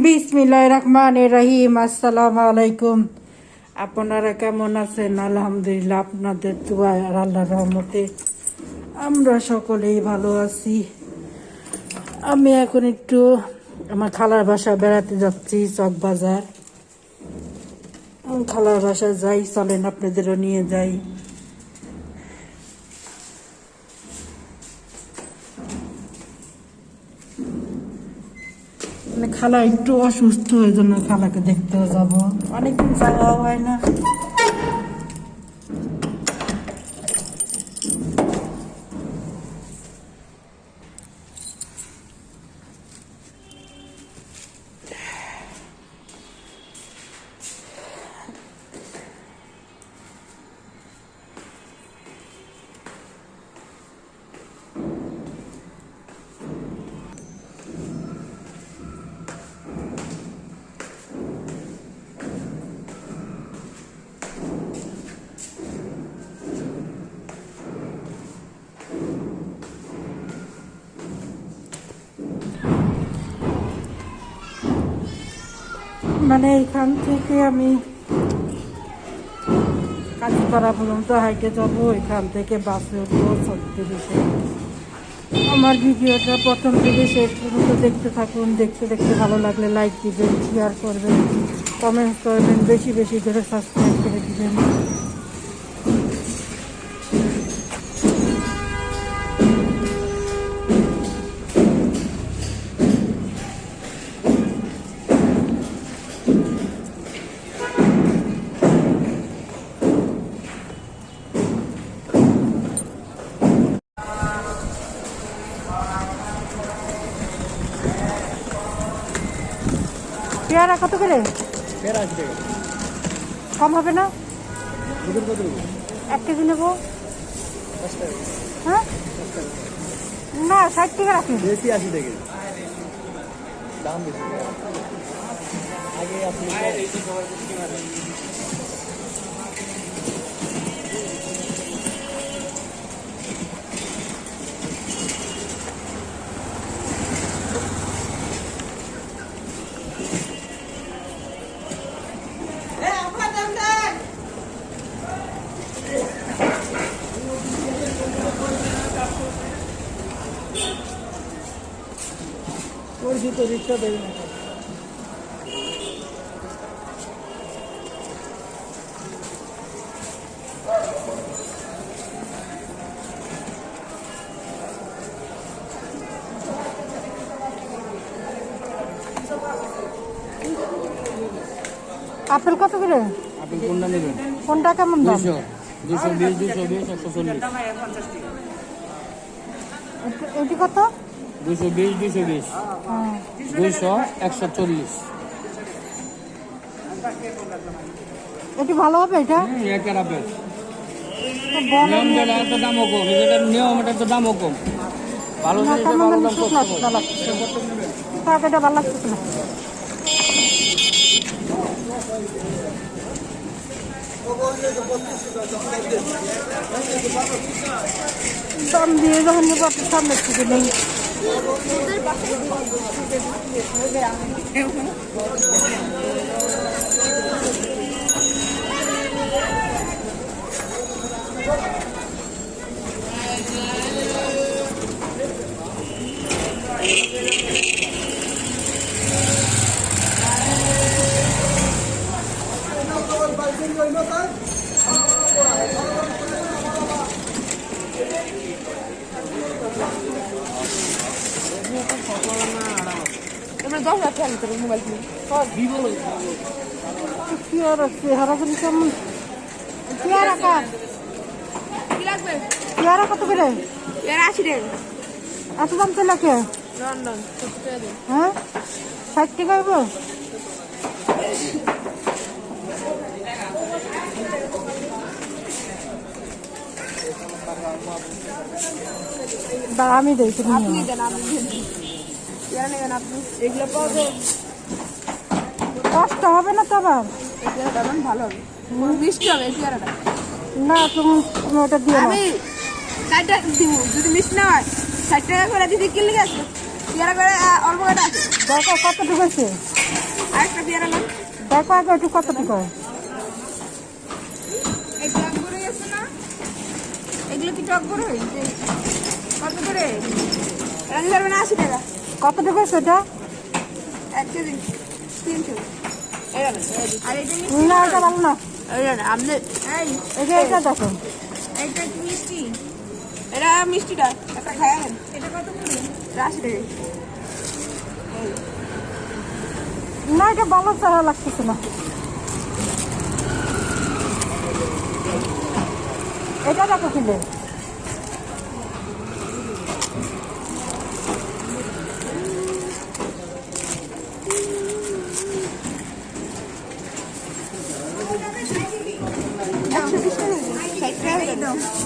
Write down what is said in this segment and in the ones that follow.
বিসমিল্লাহির রহমানির রহিম। আসসালামু আলাইকুম। আপনারা কেমন আছেন? আলহামদুলিল্লাহ, আপনাদের দোয়া আর আল্লাহর রহমতে আমরা সকলেই ভালো আছি। আমি এখন একটু আমার খালার বাসা বেড়াতে যাচ্ছি, চকবাজার। খালার বাসায় যাই, চলেন আপনাদেরও নিয়ে যাই। খালা একটু অসুস্থ, এই জন্য খালাকে দেখতেও যাবো, অনেকদিন যাওয়া হয় না। মানে এখান থেকে আমি কাজীপাড়া পর্যন্ত হাইটে যাবো, এখান থেকে বাসে উঠবো 36-এ। আমার ভিডিওটা প্রথম থেকে শেষ পর্যন্ত দেখতে থাকুন। দেখতে দেখতে ভালো লাগলে লাইক দিবেন, শেয়ার করবেন, কমেন্টস করবেন, বেশি বেশি করে সাবস্ক্রাইব করে দিবেন। পেয়ারা কত করে? পেয়ারা 80 টাকা। কম হবে না? দুধের কত দেবো? 1 কেজি নেবো। 10 টাকা। হ্যাঁ 10 টাকা। না, 60 টাকা রাখুন। বেশি 80 টাকা দাম বেশি। আগে আপনি পরিচিত রিক্সা দেবে না। আপেল কত করে? আপনি কোনটা নেবেন? কোনটা কেমন দাম? 220, 220, 140। এটি কত? 220, 220, হ্যাঁ 200, 140। এটি ভালো হবে এটা? একের আপেল। তো বড় নিয়ম যেটা তো দামও কম, যেটা নিয়ম এটা তো দামও কম। ভালো না, জিনিসের কেমন ভালো যেন দাম শুকনা করতে শুকনা লাগছে। তাকে এটা ভালো লাগছে না। দাম দিয়ে যখন নেবো আপনার সামনে থেকে নেই। পেয়ারা চেহারা কিন্তু কেমন? পেয়ারা কার? পেয়ারা কত করে? 80 টাকা। এত দাম চলে কে? লন্ডন। হ্যাঁ 60 টাকা হইব? আমি দেই তুমি আপনি দেন, আপনি দেন। পেয়ারা নেবেন আপনি? এগুলো পাওয়া কষ্ট হবে না তো আবার? এই পেয়ারাটা ভালো হবে, মিষ্টি হবে এই পেয়ারাটা। না তুমি ওটা দিও না। আমি 60 টাকা দিব, যদি মিষ্টি না হয় 60 টাকা করে দিদি কিনলে গেছে পেয়ারা করে অল্প করে আছে। দরকার কতটুকু আছে? আরেকটা পেয়ারা লান দেখো আগে একটু কত টাকা এই টক বড় আছে না এগুলো কি টক বড় কত করে রানি পারবে না 80 টাকা কত টাকা সেটা 1 কেজি 300 আর এটা না এটা ভালো না আপনি এই এটা দেখো এইটা কি মিষ্টি এটা মিষ্টিটা একটা খায় এটা কত করে 80 টাকা না এটা ভালো চারা লাগতেছে না এটা দেখো কিনলে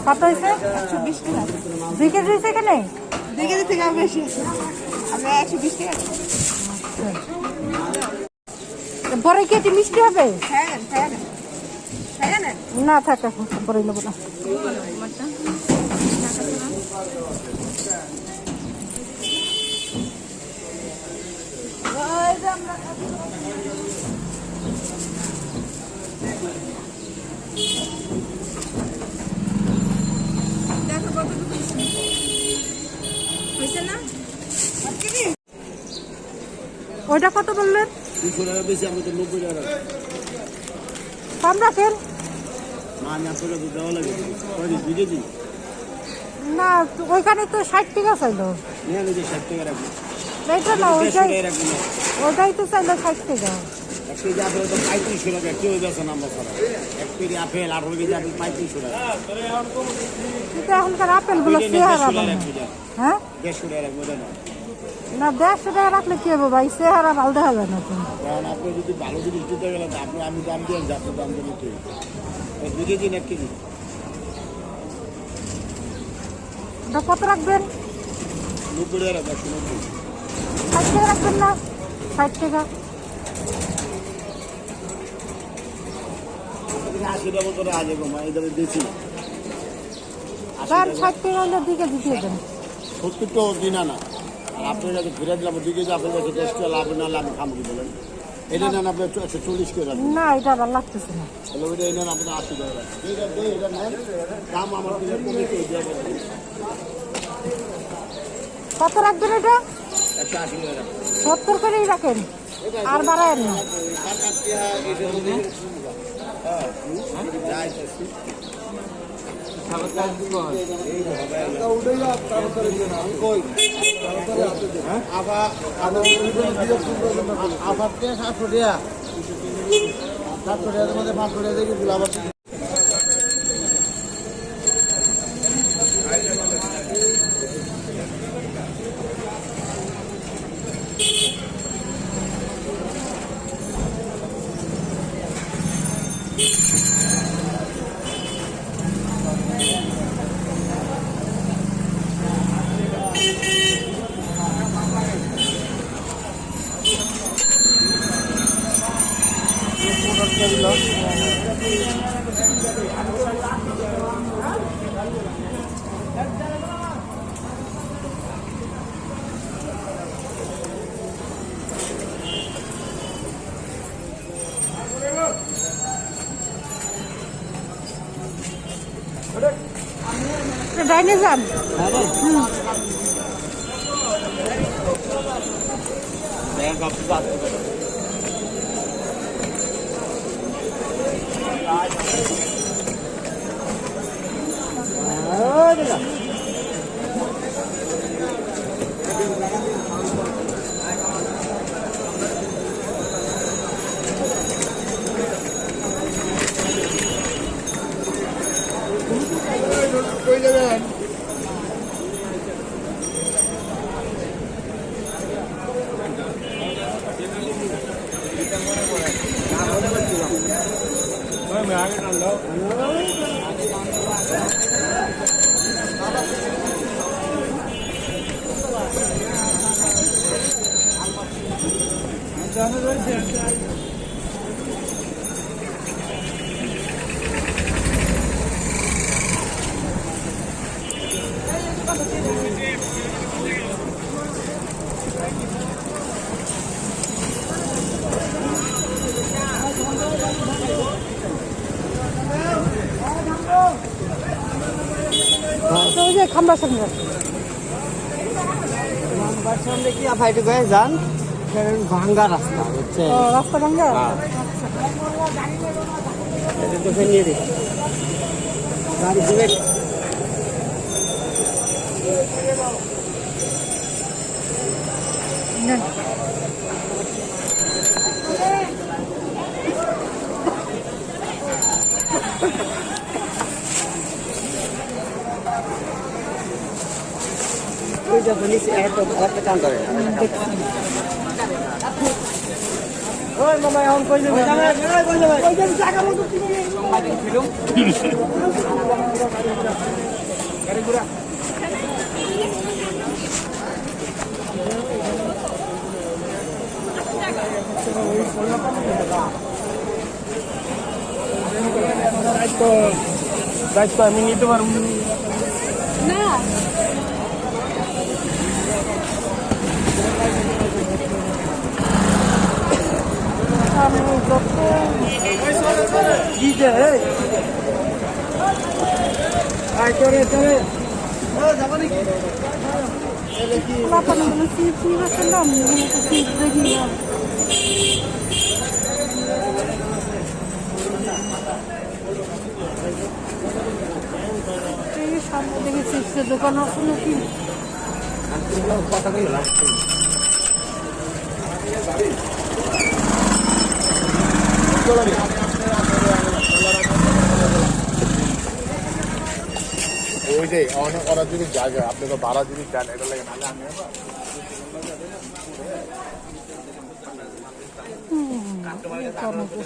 কত হয়েছে 120 টাকা 2 কেজি হয়েছে এখানে 2 কেজি থেকে বেশি আছে আমরা 120 টাকা পরে কি এটি মিষ্টি হবে খায় না না থাকা পরে নেবো না দেখো কতটুকু হয়েছে না ওইটা কত বললেন 200 টাকা বেশি আমি তো 90 টাকা কম রাখেন মান আসলে তো দেওয়া লাগে কয়দিন 2 কেজি না ওইখানে তো 60 টাকা চাইলো নিয়ে নিয়ে 60 টাকা রাখবো এইটা না 100 টাকা রাখবো না ওইটাই তো চাইলো 60 টাকা 1 কেজি আপেল তো 3500 টাকা কেউ বেছে না আমরা ছাড়া 1 কেজি আপেল 18 কেজি আপেল 3500 টাকা কিন্তু এখনকার আপেল গুলো চেহারা ভালো না। হ্যাঁ 150 টাকা রাখবো না না 150 টাকা রাখলে কি হবে ভাই চেহারা ভালো দেখা যায় না তো কারণ আপনি যদি ভালো জিনিস দিতে গেলে তো আপনি আমি দাম দিয়ে যাচ্ছি দাম দিয়ে নিতে 2 কেজি না 1 কেজি ওটা কত রাখবেন 90 টাকা রাখবো 90 60 টাকা রাখবেন না 60 টাকা 80 টাকা মতো আজ এগো মা এদের বেশি তার 60 টাকা হলে দিকে দিতে দেন 70 তো দিনা না আর আপনি যদি ফিরে দিলাম 2 কেজি আপেল কাছে 10 টাকা লাভ না লাভ খামো কি বলেন এটা নেন আপনি 140 করে রাখবেন না এটা ভালো লাগতেছে না তাহলে ওইটা নেন আপনি 80 টাকা রাখবেন এটা নেন দাম আমার কিনে কমে করে দেওয়া কত রাখবেন এটা 180 টাকা রাখবেন 70 করেই রাখেন আর বাড়ায়েন না ডাইনে যান সামনাসামনি রাখো। লম্বার সামনে কি ফাইটে গয়ে যান ভাঙ্গা রাস্তা হচ্ছে ও, রাস্তা ভাঙ্গা? তো ফেলিয়ে দিই গাড়ি দিবে নেন। ওই যে পুলিশ এত একটা কাম করে দেখছি। ওই মামা এখন কই যাবে কই যাবে ওই যে টাকা মতো গাড়ি ঘুরা দায়িত্ব আমি নিতে পারবো না Lapangan dulu sih makan dong, sih lagi ya. এই সামনে দেখে চিপসের দোকান আছে নাকি? ওইটাই অনেক ওরা যদি জায়গা আপনি তো ভাড়া যদি চান এটা লাগে নাহলে আমি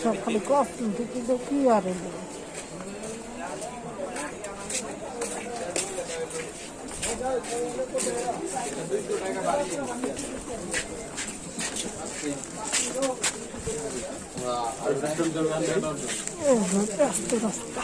সব খালি কষ্ট কিন্তু কি আর রাস্তা রাস্তা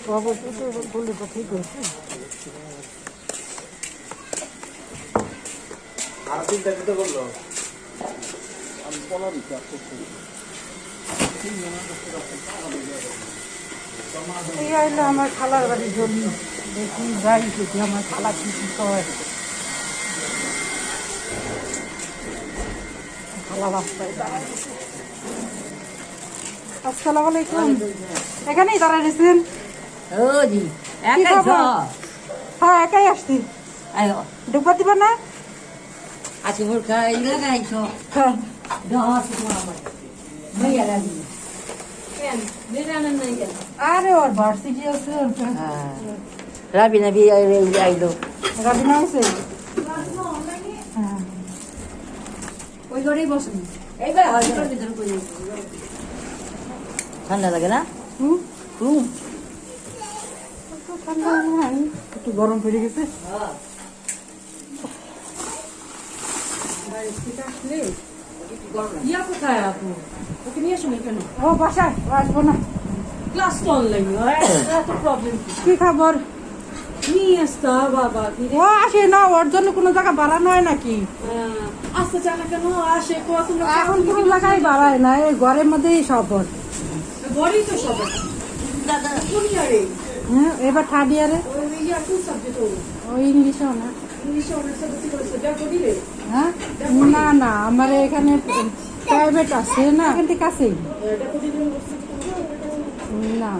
বাবু বললে তো ঠিক হয়েছে আর চিন্তা করতে বললো আমি পলা দিচ্ছি এই আইলো আমার খালার বাড়ির জন্য দেখি যাই দেখি আমার খালা কি কি করে খালা রাস্তায় দাঁড়ায় আসসালামু আলাইকুম এখানেই দাঁড়ায় রয়েছেন ও জি কি একাই খবর? হ্যাঁ একাই আসছি আয়ো ঢুকবা দিবা না আজকে মোর খাই লাগাই ছ হ্যাঁ দশ আমার ভাইয়া লাগি কেন বেরানো নাই কেন আরে ওর ভার্সিটি আছে রাবি না বিয়ে আইলো রাবিনা আছে হ্যাঁ ওই ঘরেই বসুন এইবার হসপিটাল ভিতরে কই ঠান্ডা লাগে না হুম হুম একটু ঠান্ডা নাই একটু গরম পড়ে গেছে ইয়া কোথায় আপু ওকে নিয়ে আসুন কেন ও বাসায় ও আসবো না ক্লাস তো অনলাইন এত প্রবলেম কি খবর নিয়ে আসতে বাবা ও আসে না ওর জন্য কোনো জায়গা বাড়ানো হয় নাকি আসতে চায় না কেন আসে কত এখন কোনো জায়গায় বাড়ায় না এই ঘরের মধ্যেই সব ওর। ঘরেই তো সবাই দাদা কোন ইয়ারে হ্যাঁ এবার থার্ড ইয়ারে ওই ইয়া কোন সাবজেক্ট ও ওই ইংলিশেও না ইংলিশে অনার্স সাবজেক্ট করেছে যা করিলে হ্যাঁ না না আমার এখানে প্রাইভেট আছে না এখান থেকে কাছেই এটা করিলে না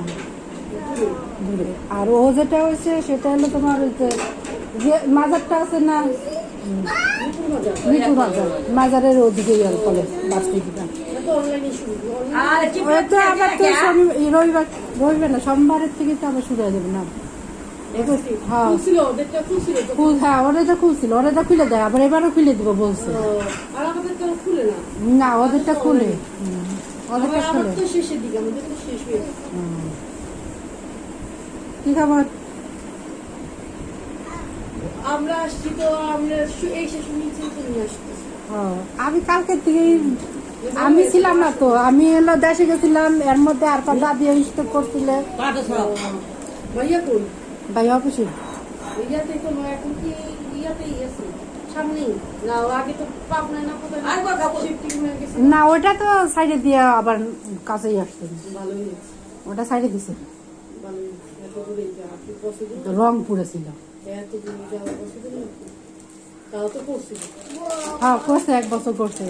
দূরে আর ও যেটা হয়েছে সেটা হলো তোমার ওই যে মাজারটা আছে না মিঠু মাজার মাজারের ওদিকে কলেজ ভার্সিটিটা তো অনলাইনে শুরু আর কি ওই তো আবার তো রবিবার না সোমবারের থেকে তো আবার শুরু হয়ে যাবে না হ্যাঁ ছিল ওদেরটা খুলছিল তো হ্যাঁ ওরা খুলছিল ওরা খুলে দেয় আবার এবারও খুলে দিব বলছে আর আমাদের তো খুলে না না ওদেরটা খুলে ওদেরটা আমার খুলে তো শেষের দিকে আমাদের তো শেষ হয়ে গেছে। কি খবর আমরা আসছি তো আমরা এই শেষ নিচে তো নিয়ে আসতেছি ও, আমি কালকে থেকে আমি ছিলাম না তো, আমি হলো দেশে গেছিলাম, এর মধ্যে আর পর দাদি স্টক করছিল ভাইয়া কই ভাই অফিসে। ইয়াতে কোনো এখন কি ইয়াতেই আছে সামনেই না আগে তো পাবনায় না কোথায় শিফটিং হয়ে গেছে না ওটা তো সাইডে দিয়ে আবার কাছেই আসছে, ভালোই হয়েছে ওটা সাইডে দিছে, ভালোই হয়েছে। এত দূরে যাওয়া কি পসিবল রংপুরে ছিল। এত দূরে যাওয়া পসিবল তাও তো পড়ছিল হ্যাঁ করছে, 1 বছর করছে।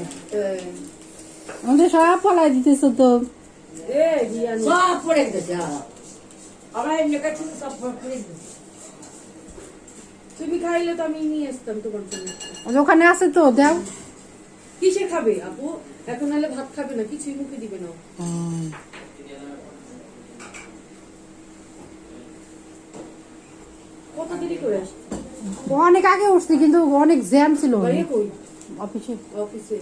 আমাদের সব পলাই দিতেছে তো। এ গিয়ানি সব পড়ে গেছে আমরা এমনি কাছে সব পড়ে গেছে তুমি খাইলে তো আমি নিয়ে আসতাম তোমার জন্য ওখানে আছে তো দেও। কিসে খাবে আপু এখন নাহলে ভাত খাবে না কিছুই মুখে দিবে না কত দেরি করে আসছে অনেক আগে উঠছি কিন্তু অনেক জ্যাম ছিল ভাইয়া কই অফিসে। অফিসে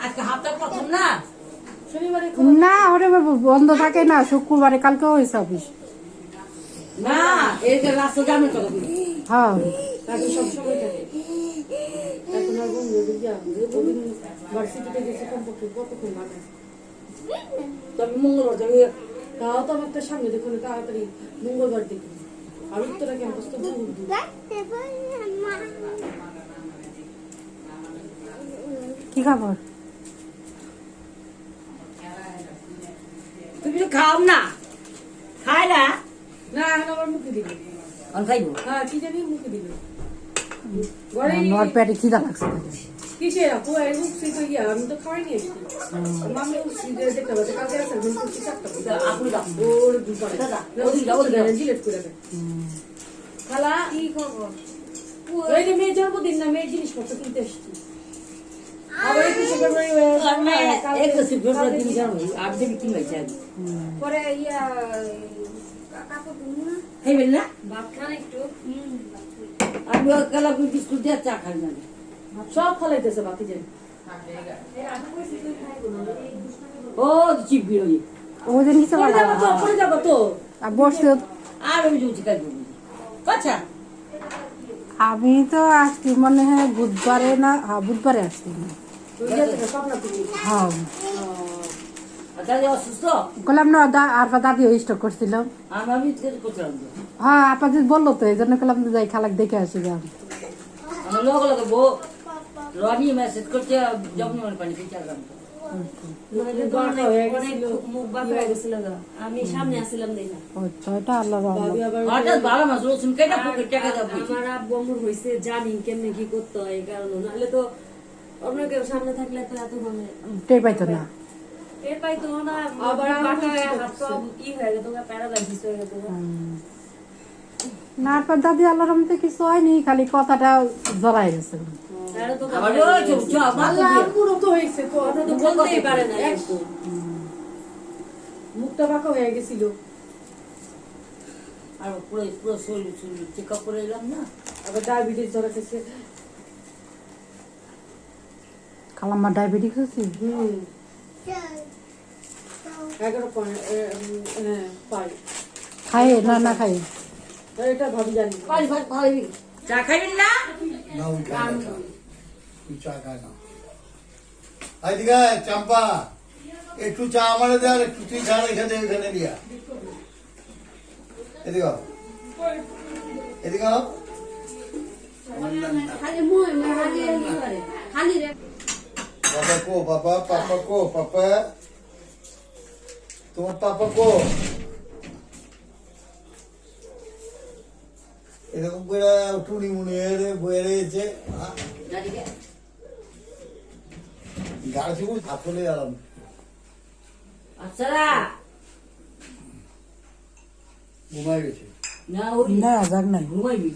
আজকে হাফটার প্রথম না শনিবারে না ওরে বন্ধ থাকে না, শুক্রবারে কালকে হয়েছে অফিস। না এই যে রাস্তা জামের কথা বলি হ্যাঁ এখন সব সময় থাকে এখন আর বন্ধু ওদিন ভার্সিটিতে গেছে কমপক্ষে কতক্ষণ লাগে তবে মঙ্গলবার যাবে তাও তো আমার তো সামনে দেখুন তাড়াতাড়ি মঙ্গলবার দেখুন আর উত্তরা ক্যাম্পাস তো দূর দূর কি খবর? তুমি তো খাও না খাই না না এখন আবার মুখে দিবে আমি খাইবো হ্যাঁ কি জানি মুখে দিবে ঘরে আমার পেটে খিদা লাগছে। কিসের আপু এই উঠছি তো ইয়া আমি তো খাওয়াই নিয়ে এসেছি মামি উঠছি দেখতে পাচ্ছে কালকে আসেন ঘুম করছি 4টা আপনি দাও ওর দুপারে দাদা, জিলেট করে দেবে খালা কি খবর এই যে মেয়ের জন্মদিন না মেয়ের জিনিসপত্র কিনতে এসেছি আবার 21 ফেব্রুয়ারি ফেব্রুয়ারি দিন জানো 8 দিন কি হয়েছে পরে ইয়া কাপড় ধুন না খাইবেন না ভাত খান একটু আমি কালা বিস্কুট দিয়ে চা খাই না সব ফলাইতেছে বাতি যে ও চিপবি ওই ওই দিন কিছু পরে যাবো তো বসছে। আর আমি যদি খাইবো আচ্ছা আমি তো আসছি মনে হয় বুধবারে না, হ্যাঁ বুধবারে আসছি। তুই যাতে পাবনা তুমি হ্যাঁ দাদি অসুস্থ বললাম না আর পর দাদি স্টক করছিল। আমি করছিলাম হ্যাঁ আপনাদের বললো তো, এই জন্য করলাম যাই খালাক দেখে আসি। আমার লগে লগে বউ রনি মেসেজ করছে যখন পানি খেতে আসলাম মুখ বাঁকা হয়ে গেছিল গা। আমি সামনে আসছিলাম দেখা ওটা আল্লাহ রহমত। হঠাৎ ভালো মাছ রসুন কেটে পকেট টাকা দেবো আমার আব্বু আম্মুর হয়েছে জানি কেমনে কি করতে হয় এই কারণে নাহলে তো অন্য কেউ সামনে থাকলে তো এত মানে টের পাইতো না। এর পাই তো না আবার বাঁকা হয়ে হাত সব ই হয়ে গেত প্যারালাইসিস হয়ে গেত না আর পর দাদি আল্লাহ রহমতে কিছু হয়নি, খালি কথাটা জড়াই গেছে। আরে তো আবার আল্লাহ পুরো তো হয়েছে তো কথা তো বলতেই পারে না মুখটা বাঁকা হয়ে গেছিল আর পুরো পুরো শরীর চেক আপ করে এলাম না আবার ডায়াবেটিস ধরা গেছে খালাম্মা ডায়াবেটিস আছে। 11 পয়েন্ট হ্যাঁ পাই খায় না না খায়? এটা ভাবি জানি পানি ভাত ভালো চা খাইবেন না না ওই খায় না চা। তুই চা খায় না। এদিকে আয়, চাম্পা একটু চা আমারে দে আর একটু তুই খা এখানে এখানে দিয়া এদিকে আও। এদিকে আও। খালি মুই খালি ই করে খালি রে পাপা কো পাপা পাপা কো পাপা তোমার পাপা কো এরকম করে টুনি মুনি বয়ে রয়েছে গাড়ি শুধু ছাত্রলে আরাম আচ্ছা ঘুমাই গেছে না ওই না যাক নাই। ঘুমাইবি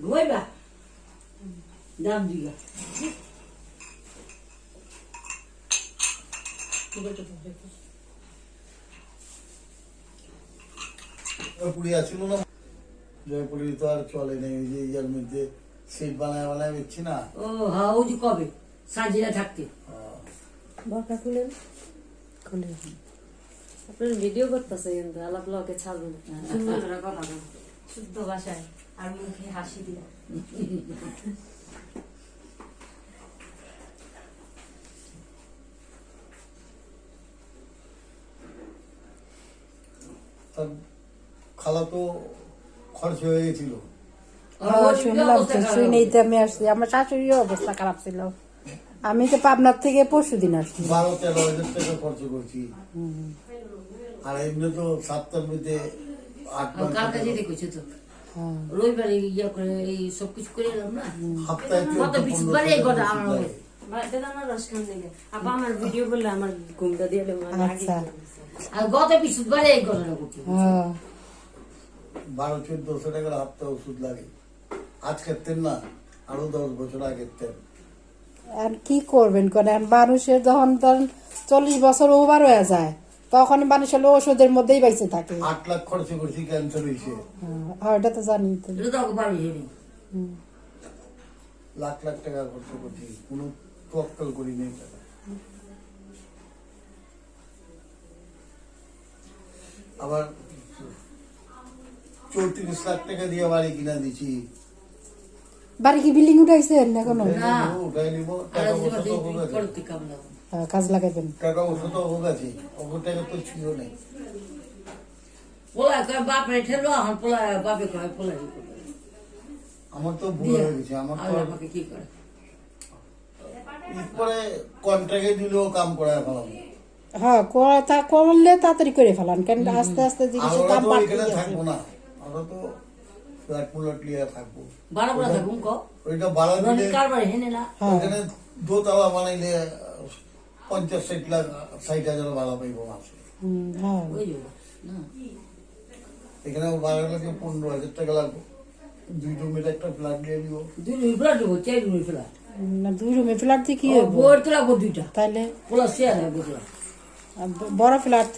ঘুমাইবা দাম দিগা পুড়ি আসছিল না জয়পুরি তো আর চলে নেই ওই যে ইয়ার মধ্যে সিট বানায় বানায় বেচছি না ও হ্যাঁ ওই যে কবে সাজিরা থাকতে বরকা খুলেন খুলে আপনার ভিডিও করতেছে কিন্তু আলাপ লোকে ছাড়বেন কথা শুদ্ধ ভাষায় আর মুখে হাসি দিয়া। তার খালা তো খরচ হয়ে গেছিল। শুনলাম তো, শুনেই তো আমি আসছি। আমার শাশুড়ির অবস্থা খারাপ ছিল। আমি তো পাবনার থেকে পরশুদিন আসছি। 12-13 হাজার টাকা খরচ করছি। আর এমনি তো সপ্তাহের মধ্যে 8 কার কাছে দেখেছি তো রবিবারে ইয়া করে এই সব কিছু করে এলাম না সপ্তাহে কত বিশ বারে এই কথা আমার হবে। বেদানার রস খান লেগে আপা আমার ভিডিও বললে আমার ঘুমটা দিয়ে দেবো আমি আগে আচ্ছা। আর গত বিশ বারে এই ঘটনা করছি। হ্যাঁ 1200-1400 টাকার হপ্তাহ ওষুধ লাগে। আজকের তেল না, আরো 10 বছর আগের তেল। আর কি করবেন কোন মানুষের যখন ধরেন 40 বছর ওভার হয়ে যায় তখন মানুষের ওষুধের মধ্যেই বেঁচে থাকে। 8 লাখ খরচ করছি ক্যান্সার হয়েছে। হ্যাঁ ওটা তো জানি তো। এটা তো বাড়ি হেরি লাখ লাখ টাকা খরচ করছি, কোনো তোয়াক্কাল করি নেই টাকা। আবার 34 লাখ টাকা দিয়ে বাড়ি কিনা দিছি। বাড়ি কি বিল্ডিং উঠাইছেন এখনো? না। উঠাই নিব, আর টাকা আজকে পয়সা তো হোক আছে। করতে কাম না হ্যাঁ, কাজ লাগাইবেন। টাকা পয়সা তো হোক আছে, ওপর টাকা তো ছিল নেই। পোলা কয় বাপ রে ঠেলো এখন পোলা বাপে কয় পোলা কি করবে আমার তো ভুল হয়ে গেছে। আমার তো আল্লাহ পাকে কি করে পরে কন্ট্রাক্টে দিলেও কাম করায় ফেলাম। হ্যাঁ তা করলে তাড়াতাড়ি করে ফেলান, কেন আস্তে আস্তে জিনিসের আমরা দাম তো বাড়তে এখানে আছে। থাকবো না, আমরা তো ফ্ল্যাট মুলট নিয়ে থাকবো। বাড়া বাড়া থাকুন ক ওইটা ভাড়া দিলে কার বাড়ি হেনে না ওখানে দোতলা বানাইলে 50-60 লাখ 60 হাজার ভাড়া পাইব মাসে। হ্যাঁ ওই যে না এখানে ভাড়া লাগে 15,000 টাকা লাগবে। 2 রুমের একটা ফ্ল্যাট নিয়ে নিব। দুই রুই ফ্ল্যাট দেবো 4 রুই ফ্ল্যাট না 2 রুমে ফ্ল্যাট দিয়ে কি হবে? বইয়ের তো লাগবো 2টা তাইলে পোলা শেয়ার হবে বুঝলা বড় ফ্ল্যাট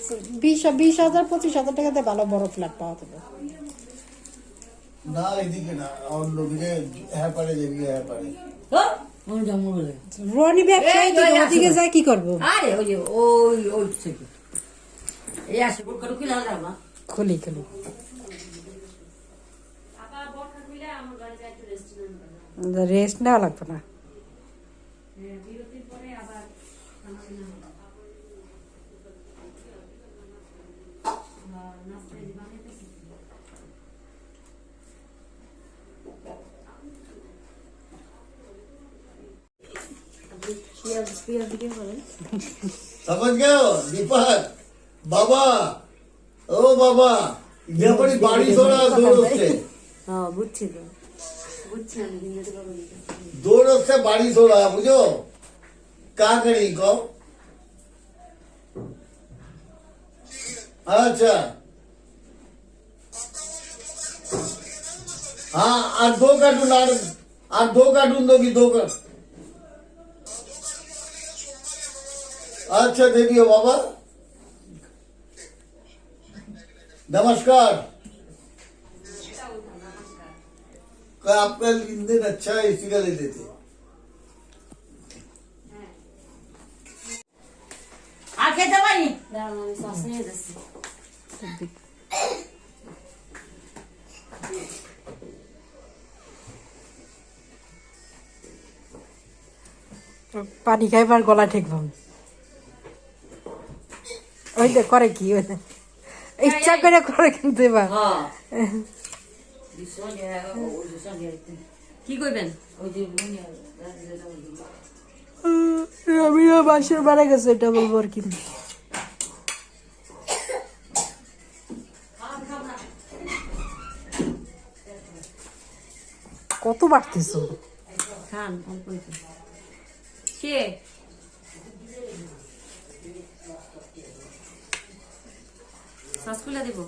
20,000-25,000 টাকাতে ভালো বড় ফ্ল্যাট পাওয়া যাবে। না এদিকে না, অন্যদিকে হ্যাঁ পারে যাবি, হ্যাঁ পারে। হ্যাঁ আমি যাবো বলে রনি ব্যবসায়ী তো ওদিকে যায় কি করবো? আরে ওই যে ওই থেকে এই আসে বুড়কা ঢুকিলে হবে না খুলি রেস্ট নেওয়া লাগবে না। समझ गए हो दीपक बाबा? ओ बाबा, यहाँ पर बारिश हो रहा है 2 रोज से। হ্যাঁ বুঝছি তো বুঝছি আমি হিন্দিতে কথা বলতে 2 रोज से बारिश हो रहा है, बुझो क्या करें को? अच्छा हाँ, और 2 कार्टून और 2 कार्टून दोगी, 2 कार्टून। अच्छा दे दियो बाबा। नमस्कार। आपका लेनदेन अच्छा है, इसी का ले लेते। আর খেতে পারি দাঁড়ান আমি শ্বাস নিয়ে যাচ্ছি পানি খাইবার গলা ঠিক ভাবে ওই যে করে কি ওই যে ইচ্ছা করে করে কিন্তু এবার হ্যাঁ দিশনে ওই দিশনে কি কইবেন ওই যে আমিও বাসের বাড়া গেছে এটা বলবো আর কি। কত বাড়তেছো? খান অল্প একটু। কে শ্বাস খুলে দেবো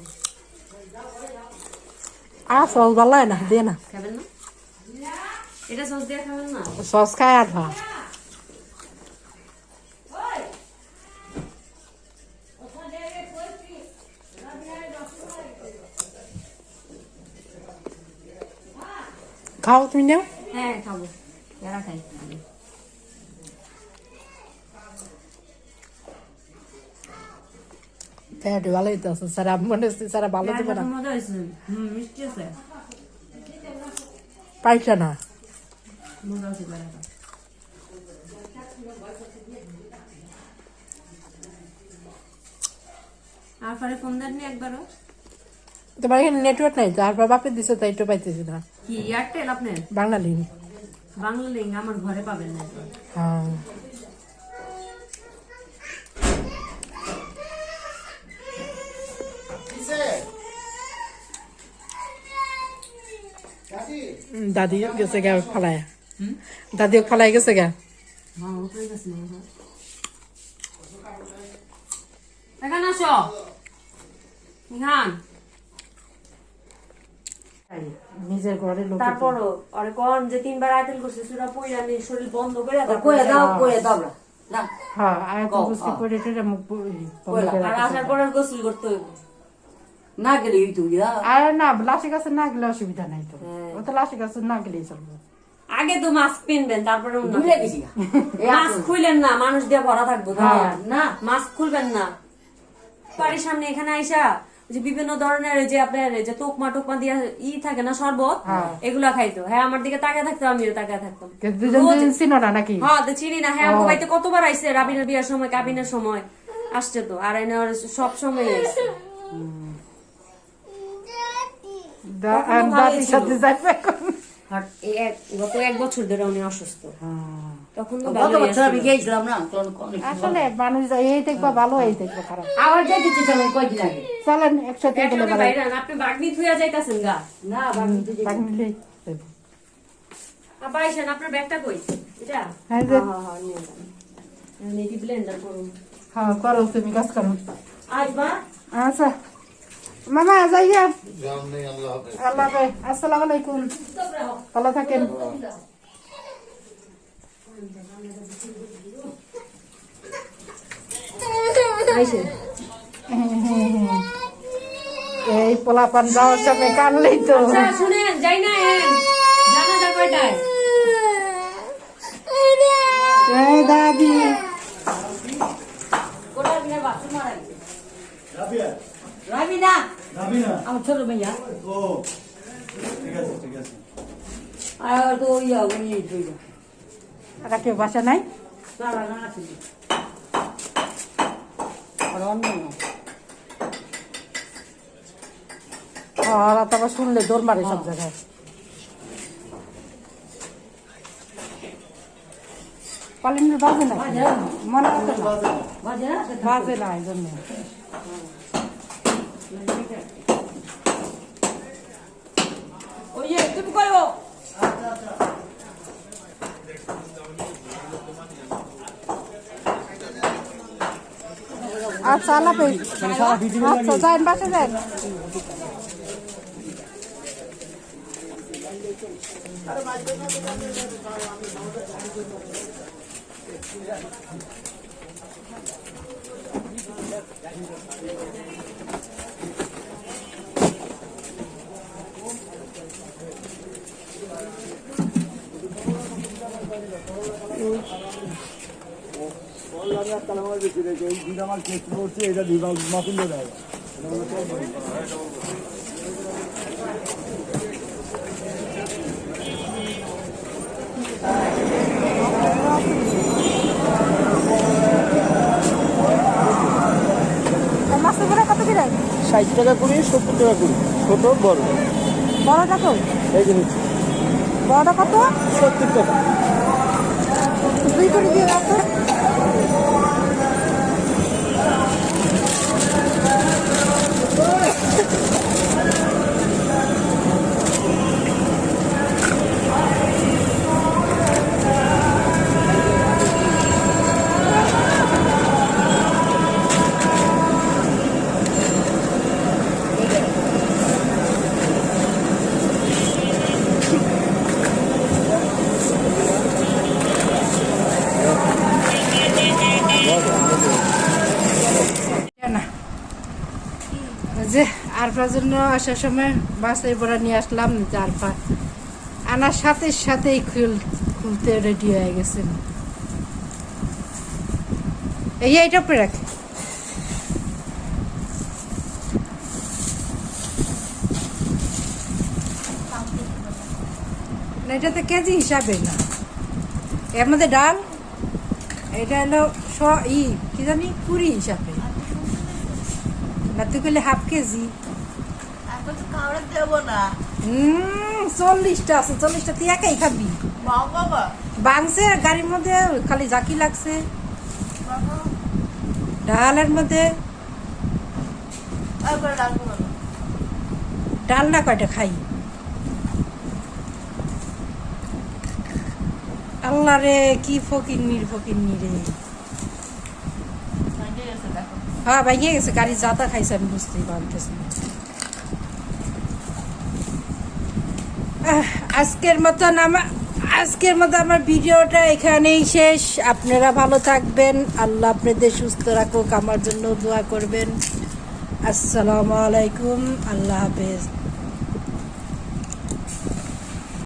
সস ভালো হয় না, দে না খাবেন না এটা সস দিয়ে খাবেন না সস খায় আর ভা খাও তুমি নাও। হ্যাঁ খাবো যারা খাই পেট ভালো হইতেছে স্যার, মনে হচ্ছে স্যার ভালো দেবো না। মজা হয়েছে মিষ্টি আছে পাইছে না। মজা হচ্ছে বেড়াটা। আর পরে ফোন দেননি একবারও? তোমার এখানে নেটওয়ার্ক নাই, তারপর বাপের দিছে তাই তো পাইতেছি না। কি এয়ারটেল আপনার? বাংলা লিঙ্ক। বাংলা লিঙ্ক আমার ঘরে পাবেন না। হ্যাঁ দাদি গেছে গা ফালায়, দাদিও ফালাই গেছে গা। হ্যাঁ উপরে গেছে না। এখানে আসো নিহান। নিজের ঘরে লোক তারপরও আরে কোন যে 3 বার আইতেল করছে সুরা পইরা নি শরীর বন্ধ করে কয়ে দাও আমরা না হ্যাঁ আয়াতুল কুরসি পড়ে টড়ে মুখ বন্ধ করে আর আসার পরে গোসল করতে হইব। না গেলে তুই আর না লাশি গাছে না গেলে অসুবিধা নাই তো, ও তো লাশি গাছে না গেলেই চলবে। আগে তো মাস্ক পিনবেন তারপরে ভুলে গেছি মাস্ক খুলেন না, মানুষ দিয়ে ভরা থাকবো। না মাস্ক খুলবেন না। বাড়ির সামনে এখানে আইসা যে বিভিন্ন ধরনের যে আপনার যে তোকমা টোকমা দিয়া থাকে না শরবত, এগুলা খাইতো। হ্যাঁ আমার দিকে তাকায় থাকতো, আমিও তাকায় থাকতাম। দুজন চিনো না নাকি? হ্যাঁ তো চিনি না। হ্যাঁ আমার বাড়িতে কতবার আইসে, রাবিনের বিয়ার সময়, কাবিনের সময় আসছে তো। আর এনে সব সময় আইসে। দাদির সাথে যাইবে আর গত 1 বছর ধরে উনি অসুস্থ। তখন তো গত ভালোই বছর আমি আছিল। গিয়েছিলাম না আসলে মানুষ যায় এই দেখবা ভালো, এই দেখবা খারাপ। আবার যেতে চাই কয়দিন আগে চলেন একসাথে গেলে একসাথে ভালো। বাইরে আন, আপনি বাগনি থুইয়া যাইতাছেন গা। না বাগ নিলেই যাইবো। আবার আইসেন, আপনার ব্যাগটা কই? এটা হ্যাঁ যে হ্যাঁ নিয়ে যান। আমি এটি ব্লেন্ডার করুন। হ্যাঁ করো, তুমি কাজ করো। আসবা? আচ্ছা মামা যাইয়া, জান নেই, আল্লাহ হাফেজ। আল্লাহ হাফেজ, আসসালামু আলাইকুম, ভালো থাকেন। আইসেন। এই পোলাপান যাওয়ার সময় কানলেই তো। আচ্ছা শুনেন, যাই না জানাজা কয়টায়? এই দাদি কোথায় বিনা বাথরুম মারা রাবিয়া, রাবি না রাবিনা। আমার ছোট ভাইয়া ও ঠিক আছে, ঠিক আছে। আর তো ইয়া উনি দুইটা আর কেউ বাসা নাই? তারা না আছে আর অন্য না ওরা তো আবার শুনলে দৌড় মারে সব জায়গায়। পালিনের বাজে না মনে হচ্ছে না, বাজে না বাজে না এই জন্য। ওই তুমি কইও। আচ্ছা আল্লাহ হাফেজ। আচ্ছা যান বাসে যান। মাছের করে কত করে? 60 টাকা করে, 70 টাকা করে, ছোট বড়। বড়টা কই? এই যে নিচ্ছি বড়টা কত? 70 টাকা। 2 করে দিয়ে রাখো। না যে আরফার জন্য আসার সময় বাসে বড়া নিয়ে আসলাম, আরফা আনার সাথে সাথেই খুলতে রেডি হয়ে গেছেন। এইটা উপরে রাখ। না এটাতে কেজি হিসাবে না, এর মধ্যে ডাল, এটা হলো কি জানি কুড়ি হিসাবে, না তুই করলে হাফ কেজি। 40টা আছে, 40টা তুই একাই খাবি। বাংছে গাড়ির মধ্যে খালি জাকি লাগছে ডালের মধ্যে। ডাল না কয়টা খাই, আল্লাহ রে কি ফকিন্নি রে। হ্যাঁ ভাইয়ে গেছে, গাড়ি যাতা খাইছে আমি বুঝতেই পারতেছি না। আজকের মতো আমার ভিডিওটা এখানেই শেষ। আপনারা ভালো থাকবেন, আল্লাহ আপনাদের সুস্থ রাখুক, আমার জন্য দোয়া করবেন। আসসালামু আলাইকুম, আল্লাহ হাফেজ।